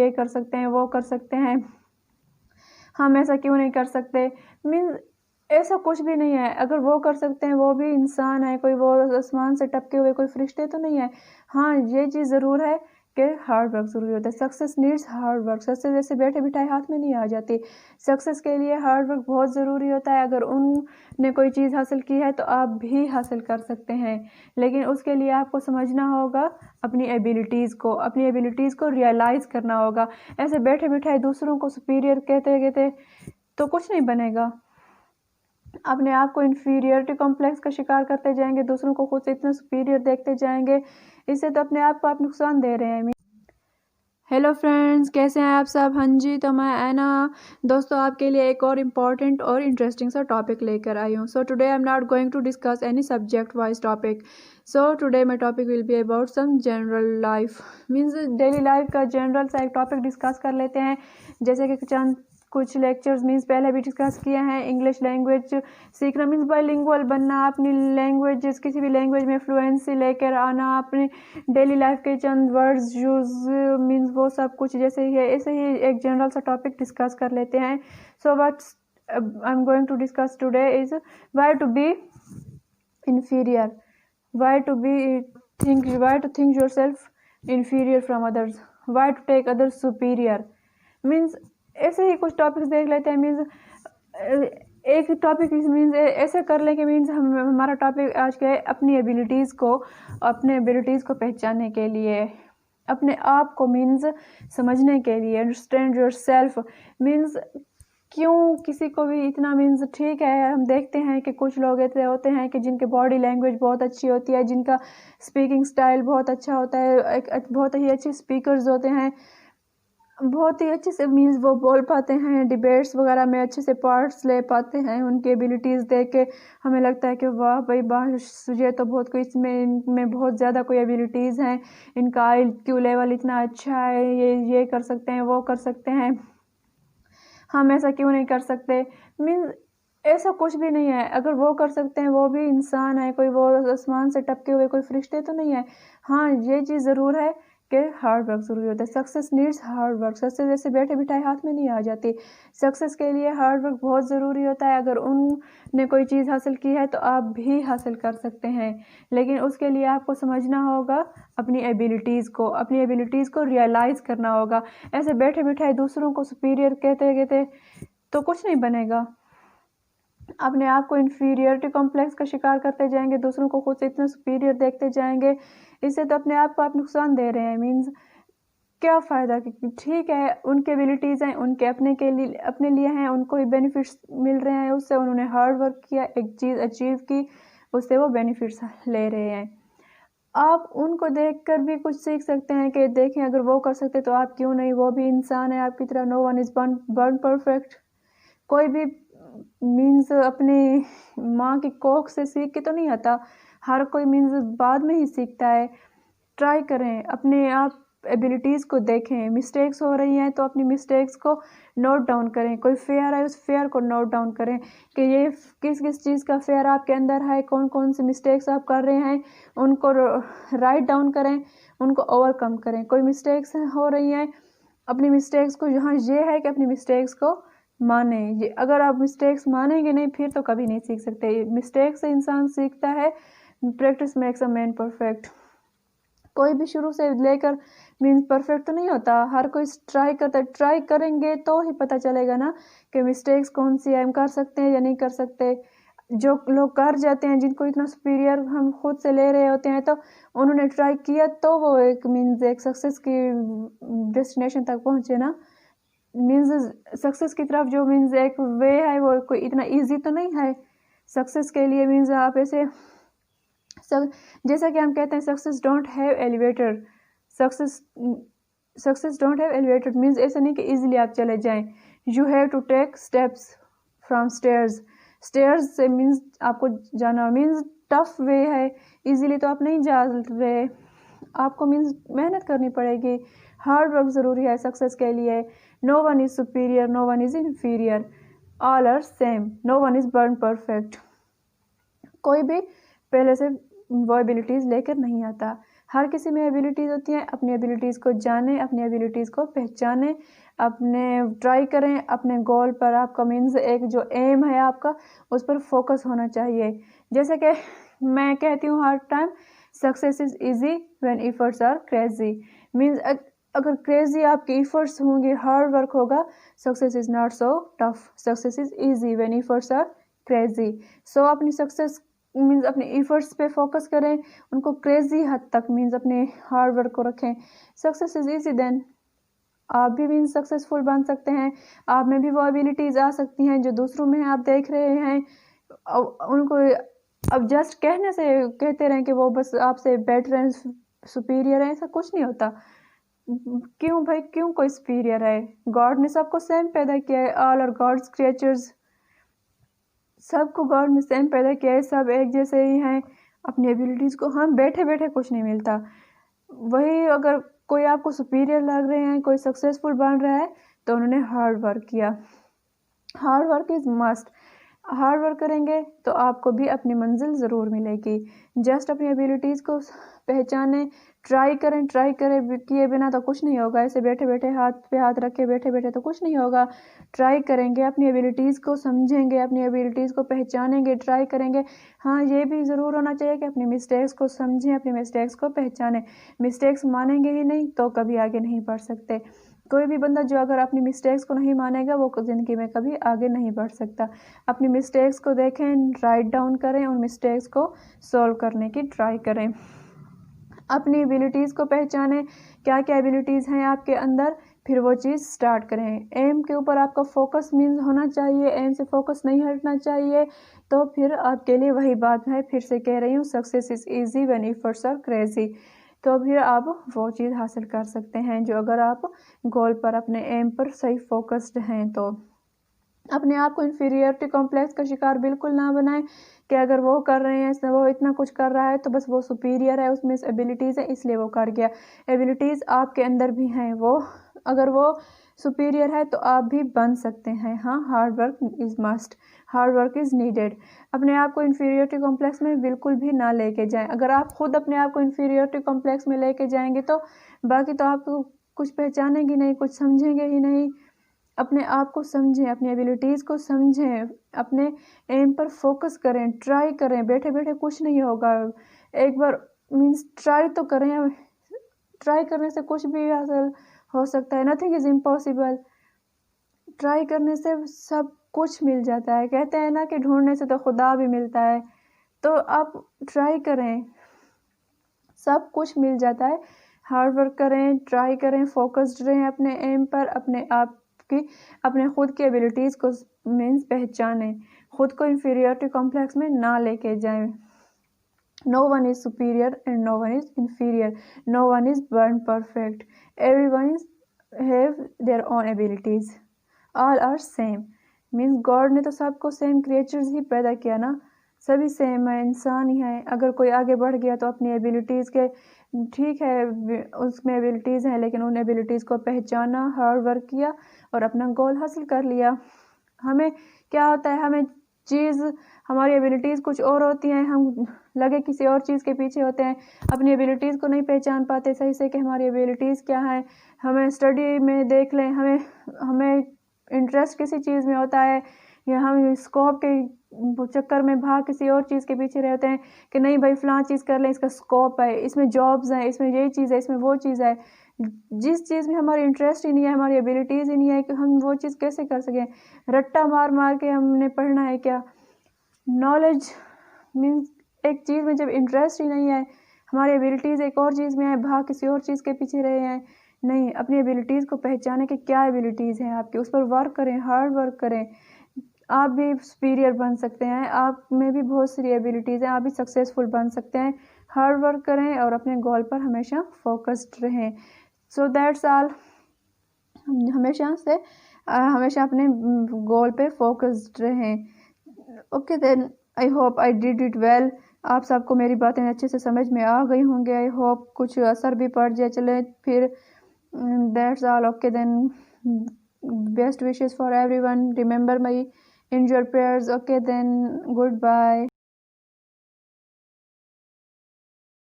یہ کر سکتے ہیں وہ کر سکتے ہیں، ہم ایسا کیوں نہیں کر سکتے. مینز ایسا کچھ بھی نہیں ہے. اگر وہ کر سکتے ہیں وہ بھی انسان ہے، کوئی وہ آسمان سے ٹپکے ہوئے کوئی فرشتے تو نہیں ہے. ہاں یہ چیز ضرور ہے کہ ہارڈ ورک ضروری ہوتا ہے. Success needs hard work. Success جیسے بیٹھے بٹھائے ہاتھ میں نہیں آ جاتی. سکسیس کے لیے ہارڈ ورک بہت ضروری ہوتا ہے. اگر ان نے کوئی چیز حاصل کی ہے تو آپ بھی حاصل کر سکتے ہیں، لیکن اس کے لیے آپ کو سمجھنا ہوگا اپنی ایبیلٹیز کو ریئلائز کرنا ہوگا. ایسے بیٹھے بٹھائے دوسروں کو سپیریئر کہتے تو کچھ نہیں بنے گا. اپنے آپ کو انفیریئرٹی کمپلیکس کا شکار کرتے جائیں گے، دوسروں کو خود سے اتنا سپیریئر دیکھتے جائیں گے، اس سے تو اپنے آپ کو آپ نقصان دے رہے ہیں. ہیلو فرینڈز، کیسے ہیں آپ سب؟ ہاں جی، تو میں اینا دوستوں آپ کے لیے ایک اور امپورٹنٹ اور انٹرسٹنگ سا ٹاپک لے کر آئی ہوں. So today I am not going to discuss any subject wise topic. So today my topic will be about some general life. Means daily life کا جنرل سا ایک ٹاپک ڈسکس کر لیتے ہیں. جیسے کہ کچھ لیکچرز مینز پہلے بھی ڈسکس کیے ہیں. انگلش لینگویج سیکھنا مینز بائی لنگوئل بننا، اپنی لینگویج کسی بھی لینگویج میں فلوئنسی لے کر آنا، اپنی ڈیلی لائف کے چند ورڈز یوز مینز وہ سب کچھ جیسے ہی ہے. ایسے ہی ایک جنرل سا ٹاپک ڈسکس کر لیتے ہیں. So what I am going to discuss today is why to be inferior, why to think yourself inferior from others, why to take others superior. means ایسے ہی کچھ ٹاپکس دیکھ لیتے ہیں. مینز ایک ٹاپک مینز ایسے کر لیں کہ مینز ہمارا ٹاپک آج کے اپنی ایبیلٹیز کو پہچاننے کے لیے، اپنے آپ کو مینز سمجھنے کے لیے. Understand your self. مینز کیوں کسی کو بھی اتنا مینز ٹھیک ہے، ہم دیکھتے ہیں کہ کچھ لوگ ایسے ہوتے ہیں کہ جن کے باڈی لینگویج بہت اچھی ہوتی ہے، جن کا اسپیکنگ سٹائل بہت اچھا ہوتا ہے، بہت ہی اچھے اسپیکرز ہوتے ہیں، بہت ہی اچھے سے مینز وہ بول پاتے ہیں، ڈیبیٹس وغیرہ میں اچھے سے پارٹس لے پاتے ہیں. ان کی ایبیلٹیز دیکھ کے ہمیں لگتا ہے کہ واہ بھائی یہ تو بہت کوئی اس میں بہت زیادہ کوئی ایبیلٹیز ہیں، ان کا IQ لیول اتنا اچھا ہے، یہ کر سکتے ہیں وہ کر سکتے ہیں، ہم ایسا کیوں نہیں کر سکتے. مینز ایسا کچھ بھی نہیں ہے. اگر وہ کر سکتے ہیں وہ بھی انسان ہے، کوئی وہ آسمان سے ٹپکے ہوئے کوئی فرشتے تو نہیں ہے. ہاں یہ چیز ضرور ہے کہ ہارڈ ورک ضروری ہوتا ہے. Success needs hard work. Success جیسے بیٹھے بٹھائے ہاتھ میں نہیں آ جاتی. سکسیس کے لیے ہارڈ ورک بہت ضروری ہوتا ہے. اگر ان نے کوئی چیز حاصل کی ہے تو آپ بھی حاصل کر سکتے ہیں، لیکن اس کے لیے آپ کو سمجھنا ہوگا اپنی ایبیلٹیز کو ریئلائز کرنا ہوگا. ایسے بیٹھے بٹھائے دوسروں کو سپیریئر کہتے تو کچھ نہیں بنے گا. اپنے آپ کو انفیریئرٹی کمپلیکس کا شکار کرتے جائیں گے، دوسروں کو خود سے اتنا سپیریئر دیکھتے جائیں گے، اس سے تو اپنے آپ کو آپ نقصان دے رہے ہیں. مینز کیا فائدہ؟ ٹھیک ہے ان کے ایبیلٹیز ہیں، ان کے اپنے لیے ہیں، ان کو ہی بینیفٹس مل رہے ہیں اس سے. انہوں نے ہارڈ ورک کیا، ایک چیز اچیو کی، اس سے وہ بینیفٹس لے رہے ہیں. آپ ان کو دیکھ کر بھی کچھ سیکھ سکتے ہیں کہ دیکھیں اگر وہ کر سکتے تو آپ کیوں نہیں، وہ بھی انسان ہے آپ کی طرح. نو ون از born perfect. کوئی بھی مینز اپنی ماں کی کوکھ سے سیکھ کے تو نہیں آتا، ہر کوئی مینز بعد میں ہی سیکھتا ہے. ٹرائی کریں، اپنے آپ ایبیلٹیز کو دیکھیں. مسٹیکس ہو رہی ہیں تو اپنی مسٹیکس کو نوٹ ڈاؤن کریں. کوئی فیئر ہے اس فیئر کو نوٹ ڈاؤن کریں کہ یہ کس چیز کا فیئر آپ کے اندر ہے، کون سی مسٹیکس آپ کر رہے ہیں، ان کو رائٹ ڈاؤن کریں، ان کو اوور کم کریں. کوئی مسٹیکس ہو رہی ہیں، اپنی مسٹیکس کو یہاں یہ ہے کہ اپنی مسٹیکس کو مانیں. اگر آپ مسٹیکس مانیں گے نہیں پھر تو کبھی نہیں سیکھ سکتے. مسٹیک سے انسان سیکھتا ہے. Practice makes a man perfect. کوئی بھی شروع سے لے کر مینز پرفیکٹ تو نہیں ہوتا، ہر کوئی ٹرائی کرتا ہے. ٹرائی کریں گے تو ہی پتہ چلے گا نا کہ مسٹیکس کون سی ہے، ہم کر سکتے ہیں یا نہیں کر سکتے. جو لوگ کر جاتے ہیں، جن کو اتنا سپیریئر ہم خود سے لے رہے ہوتے ہیں، تو انہوں نے ٹرائی کیا تو وہ ایک سکسیس کی ڈیسٹینیشن تک پہنچے نا. مینز سکسیس کی طرف جو مینز ایک وے ہے وہ کوئی اتنا ایزی تو نہیں ہے. سکسیس کے لیے مینز آپ ایسے جیسا کہ ہم کہتے ہیں success don't have elevator. Success don't have elevator means ایسا نہیں کہ ایزیلی آپ چلے جائیں. You have to take steps from stairs سے مینز آپ کو جانا مینز ٹف وے ہے، ایزیلی تو آپ نہیں جا رہے. آپ کو مینز محنت کرنی پڑے گی. ہارڈ ورک ضروری ہے سکسیس کے لیے. No one is superior, no one is inferior, all are same, no one is born perfect. کوئی بھی پہلے سے وہ ایبیلٹیز لے کر نہیں آتا. ہر کسی میں ایبیلٹیز ہوتی ہیں. اپنی ایبیلٹیز کو جانیں, اپنی ایبیلٹیز کو پہچانیں, اپنے ٹرائی کریں اپنے گول پر. آپ کا مینز ایک جو ایم ہے آپ کا اس پر فوکس ہونا چاہیے. جیسے کہ میں کہتی ہوں ہر time, success is easy when efforts are crazy. Means اگر کریزی آپ کے ایفرٹس ہوں گے, ہارڈ ورک ہوگا, success is not so tough. Success is easy when efforts are crazy. So اپنی سکسیس مینز اپنے ایفرٹس پہ فوکس کریں, ان کو کریزی حد تک مینز اپنے ہارڈ ورک کو رکھیں. سکسیس از ایزی دین آپ بھی مینز سکسیزفل بن سکتے ہیں. آپ میں بھی وہ ایبیلٹیز آ سکتی ہیں جو دوسروں میں آپ دیکھ رہے ہیں. ان کو اب جسٹ کہنے سے کہتے رہیں کہ وہ بس آپ سے بیٹر ہیں, سپیریئر ہیں, ایسا کچھ نہیں ہوتا. کیوں بھائی, کیوں کوئی سپیریئر ہے؟ گاڈ نے سب کو سیم پیدا کیا ہے. آل آر گاڈز کریچرز. سب کو گاڈ نے سیم پیدا کیا ہے, سب ایک جیسے ہی ہیں. اپنی ایبیلٹیز کو ہم بیٹھے بیٹھے کچھ نہیں ملتا. وہی اگر کوئی آپ کو سپیریئر لگ رہے ہیں, کوئی سکسیزفل بن رہا ہے, تو انہوں نے ہارڈ ورک کیا. Hard work is must. Hard work کریں گے تو آپ کو بھی اپنی منزل ضرور ملے گی. جسٹ اپنی ایبیلٹیز کو پہچانیں, ٹرائی کریں کیے بنا تو کچھ نہیں ہوگا. ایسے بیٹھے بیٹھے ہاتھ پہ ہاتھ رکھے بیٹھے بیٹھے تو کچھ نہیں ہوگا. ٹرائی کریں گے, اپنی ایبیلٹیز کو سمجھیں گے, اپنی ایبیلٹیز کو پہچانیں گے, ٹرائی کریں گے. ہاں یہ بھی ضرور ہونا چاہیے کہ اپنی مسٹیکس کو سمجھیں, اپنی مسٹیکس کو پہچانیں. مسٹیکس مانیں گے ہی نہیں تو کبھی آگے نہیں بڑھ سکتے. کوئی بھی بندہ جو اگر اپنی مسٹیکس کو نہیں مانے گا وہ زندگی میں کبھی آگے نہیں بڑھ سکتا. اپنی مسٹیکس کو دیکھیں, رائٹ ڈاؤن کریں, ان مسٹیکس کو سولو کرنے کی ٹرائی کریں. اپنی ایبیلٹیز کو پہچانیں, کیا کیا ایبیلٹیز ہیں آپ کے اندر, پھر وہ چیز سٹارٹ کریں. ایم کے اوپر آپ کا فوکس مینز ہونا چاہیے, ایم سے فوکس نہیں ہٹنا چاہیے. تو پھر آپ کے لیے وہی بات ہے, پھر سے کہہ رہی ہوں, success is easy when efforts are crazy. تو پھر آپ وہ چیز حاصل کر سکتے ہیں جو اگر آپ گول پر اپنے ایم پر صحیح فوکسڈ ہیں. تو اپنے آپ کو انفیریئرٹی کمپلیکس کا شکار بالکل نہ بنائیں کہ اگر وہ کر رہے ہیں, وہ اتنا کچھ کر رہا ہے تو بس وہ سپیریئر ہے, اس میں ایبیلٹیز ہے اس لیے وہ کر گیا. ایبیلٹیز آپ کے اندر بھی ہیں, وہ اگر وہ سپیریئر ہے تو آپ بھی بن سکتے ہیں. ہاں, hard work is must, hard work is needed. اپنے آپ کو انفیریئرٹی کمپلیکس میں بالکل بھی نہ لے کے جائیں. اگر آپ خود اپنے آپ کو انفیریئرٹی کمپلیکس میں لے کے جائیں گے تو باقی تو آپ کو کچھ پہچانیں گے نہیں, کچھ سمجھیں گے ہی نہیں. اپنے آپ کو سمجھیں, اپنی ایبیلٹیز کو سمجھیں, اپنے ایم پر فوکس کریں, ٹرائی کریں. بیٹھے بیٹھے کچھ نہیں ہوگا. ایک بار مینس ٹرائی تو کریں, ٹرائی کرنے سے کچھ بھی حاصل ہو سکتا ہے. Nothing is impossible. ٹرائی کرنے سے سب کچھ مل جاتا ہے. کہتے ہیں نا کہ ڈھونڈنے سے تو خدا بھی ملتا ہے. تو آپ ٹرائی کریں, سب کچھ مل جاتا ہے. ہارڈ ورک کریں, ٹرائی کریں, فوکسڈ رہیں اپنے ایم پر. اپنے خود کی ایبیلٹیز کو مینس پہچانیں, خود کو انفیریئرٹی کمپلیکس میں نہ لے کے جائیں. No one is superior and no one is inferior. No one is born perfect. Everyone have their own abilities. All are same. Means God نے تو سب کو سیم کریچرز ہی پیدا کیا نا, سبھی سیم ہیں, انسان ہی ہیں. اگر کوئی آگے بڑھ گیا تو اپنی ایبیلٹیز کے, ٹھیک ہے اس میں ایبیلٹیز ہیں لیکن ان ایبیلٹیز کو پہچانا, ہارڈ ورک کیا اور اپنا گول حاصل کر لیا. ہمیں کیا ہوتا ہے, ہماری ایبیلٹیز کچھ اور ہوتی ہیں, ہم لگے کسی اور چیز کے پیچھے ہوتے ہیں, اپنی ایبیلٹیز کو نہیں پہچان پاتے صحیح سے کہ ہماری ایبیلٹیز کیا ہیں. ہمیں اسٹڈی میں دیکھ لیں, ہمیں انٹرسٹ کسی چیز میں ہوتا ہے یا ہم اسکوپ کے چکر میں بھاگ کسی اور چیز کے پیچھے رہتے ہیں کہ نہیں بھائی فلاں چیز کر لیں, اس کا اسکوپ ہے, اس میں جابز ہیں, اس میں یہی چیز ہے, اس میں وہ چیز ہے. جس چیز میں ہماری انٹرسٹ ہی نہیں ہے, ہماری ایبیلٹیز ہی نہیں ہے, کہ ہم وہ چیز کیسے کر سکیں. رٹا مار مار کے ہم نے پڑھنا ہے کیا. نالج مینس ایک چیز میں جب انٹرسٹ ہی نہیں ہے, ہماری ایبیلٹیز ایک اور چیز میں ہے, بھاگ کسی اور چیز کے پیچھے رہے ہیں. نہیں, اپنی ایبیلٹیز کو پہچانے کہ کیا ایبیلٹیز ہیں آپ کی, اس پر ورک کریں, ہارڈ ورک کریں. آپ بھی سپیریئر بن سکتے ہیں, آپ میں بھی بہت ساری ایبیلٹیز ہیں, آپ بھی سکسیزفل بن سکتے ہیں. ہارڈ ورک کریں اور اپنے گول پر ہمیشہ فوکسڈ رہیں. So that's all. ہمیشہ اپنے گول پہ فوکسڈ رہیں. Okay then, I hope I did it well. آپ سب کو میری باتیں اچھے سے سمجھ میں آ گئی ہوں گے. آئی ہوپ کچھ اثر بھی پڑ جائے. چلیں پھر, that's all. Okay then, best wishes for everyone. Remember my in your prayers. Okay then, goodbye.